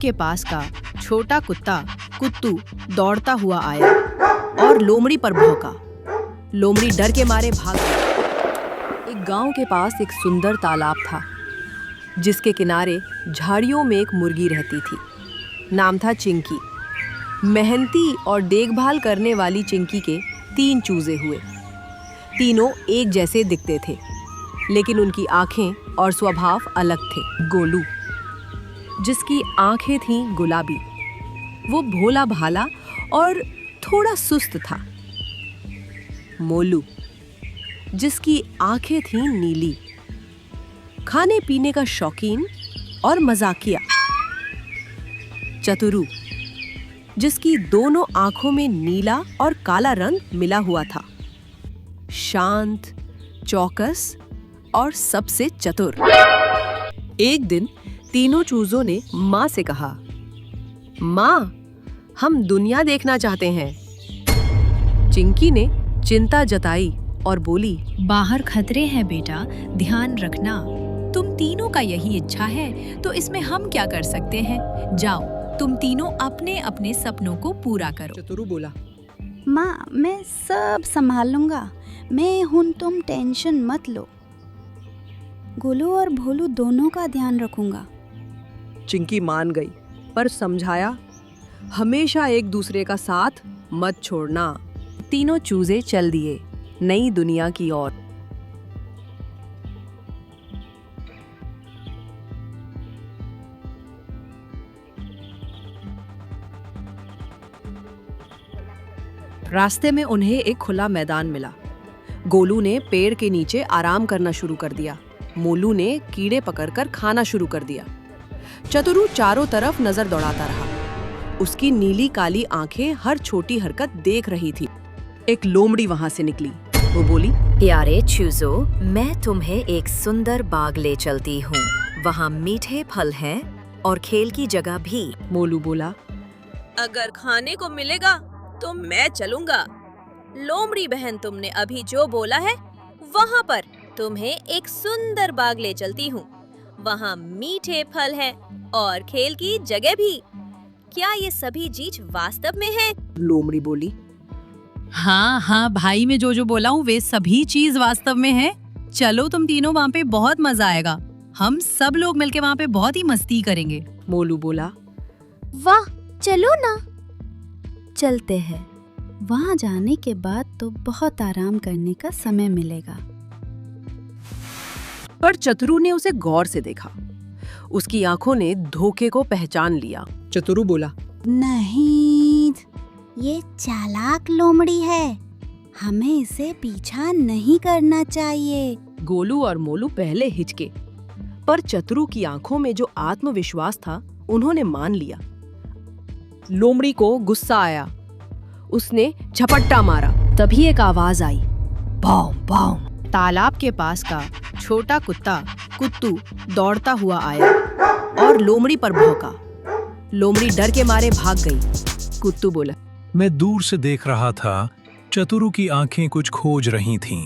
के पास का छोटा कुत्ता कुत्तू दौड़ता हुआ आया और लोमड़ी पर भौंका। लोमड़ी डर के मारे भाग गई। एक गांव के पास एक सुंदर तालाब था, जिसके किनारे झाड़ियों में एक मुर्गी रहती थी। नाम था चिंकी। मेहनती और देखभाल करने वाली चिंकी के 3 चूजे हुए। तीनों एक जैसे दिखते थे, लेकिन उनकी आंखें और स्वभाव अलग थे। गोलू, जिसकी आंखें थीं गुलाबी, वो भोला भाला और थोड़ा सुस्त था। मोलू, जिसकी आंखें थीं नीली, खाने पीने का शौकीन और मजाकिया। चतुरू, जिसकी दोनों आंखों में नीला और काला रंग मिला हुआ था। शांत, चौकस और सबसे चतुर। एक दिन तीनों चूजों ने माँ से कहा, माँ, हम दुनिया देखना चाहते हैं। चिंकी ने चिंता जताई और बोली, बाहर खतरे हैं बेटा, ध्यान रखना। तुम तीनों का यही इच्छा है तो इसमें हम क्या कर सकते हैं। जाओ, तुम तीनों अपने अपने सपनों को पूरा करो। चतुरू बोला, माँ, मैं सब संभाल लूंगा। मैं हूं, तुम टेंशन मत लो। गोलू और भोलू दोनों का ध्यान रखूंगा। चिंकी मान गई, पर समझाया, हमेशा एक दूसरे का साथ मत छोड़ना। तीनों चूजे चल दिए नई दुनिया की ओर। रास्ते में उन्हें एक खुला मैदान मिला। गोलू ने पेड़ के नीचे आराम करना शुरू कर दिया। मोलू ने कीड़े पकड़कर खाना शुरू कर दिया। चतुरू चारों तरफ नजर दौड़ाता रहा। उसकी नीली काली आंखें हर छोटी हरकत देख रही थी। एक लोमड़ी वहां से निकली। वो बोली, प्यारे चूजो, मैं तुम्हें एक सुंदर बाग ले चलती हूँ। वहाँ मीठे फल हैं और खेल की जगह भी। मोलू बोला, अगर खाने को मिलेगा तो मैं चलूंगा। लोमड़ी बहन, तुमने अभी जो बोला है वहाँ पर तुम्हें एक सुंदर बाग ले चलती हूँ। वहाँ मीठे फल हैं और खेल की जगह भी। क्या ये सभी चीज वास्तव में है? लोमड़ी बोली, हाँ हाँ भाई, मैं जो बोला हूँ वे सभी चीज वास्तव में है। चलो तुम तीनों, वहाँ पे बहुत मजा आएगा। हम सब लोग मिलके वहाँ पे बहुत ही मस्ती करेंगे। मोलू बोला, वाह, चलो ना। चलते हैं। वहाँ जाने के बाद तो बहुत आराम करने का समय मिलेगा। पर चतुरू ने उसे गौर से देखा। उसकी आंखों ने धोखे को पहचान लिया। चतुरू बोला, नहीं, ये चालाक लोमड़ी है। हमें इसे पीछा नहीं करना चाहिए। गोलू और मोलू पहले हिचके, पर चतुरू की आंखों में जो आत्मविश्वास था, उन्होंने मान लिया। लोमड़ी को गुस्सा आया। उसने झपट्टा मारा। तभी एक आवाज आई, भौं भौं। तालाब के पास का छोटा कुत्ता कुत्तू दौड़ता हुआ आया और लोमड़ी पर भौंका। लोमड़ी डर के मारे भाग गई। कुत्तू बोला, मैं दूर से देख रहा था। चतुरू की आंखें कुछ खोज रही थीं।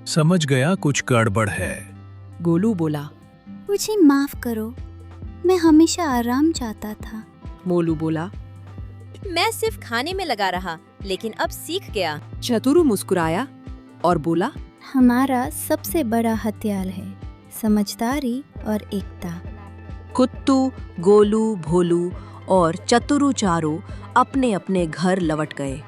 समझ गया कुछ गड़बड़ है। गोलू बोला, मुझे माफ करो, मैं हमेशा आराम चाहता था। मोलू बोला, मैं सिर्फ खाने में लगा रहा, लेकिन अब सीख गया। चतुरू मुस्कुराया और बोला, हमारा सबसे बड़ा हथियार है समझदारी और एकता। कुत्तू, गोलू, भोलू और चतुरू चारों अपने अपने घर लौट गए।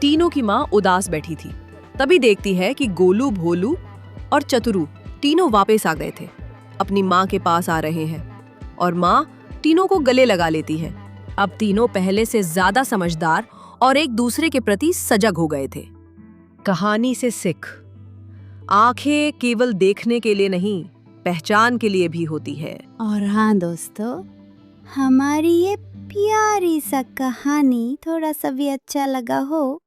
तीनों की माँ उदास बैठी थी। तभी देखती है कि गोलू, भोलू और चतुरू तीनों वापस आ गए थे। अपनी माँ के पास आ रहे हैं और माँ तीनों को गले लगा लेती है। अब तीनों पहले से ज्यादा समझदार और एक दूसरे के प्रति सजग हो गए थे। कहानी से सीख, आंखें केवल देखने के लिए नहीं, पहचान के लिए भी होती है। और हाँ दोस्तों, हमारी ये प्यारी सा कहानी थोड़ा सा भी अच्छा लगा हो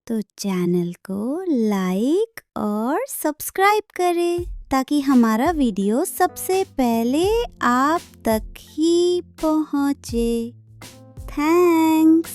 तो चैनल को लाइक और सब्सक्राइब करें, ताकि हमारा वीडियो सबसे पहले आप तक ही पहुंचे। थैंक्स।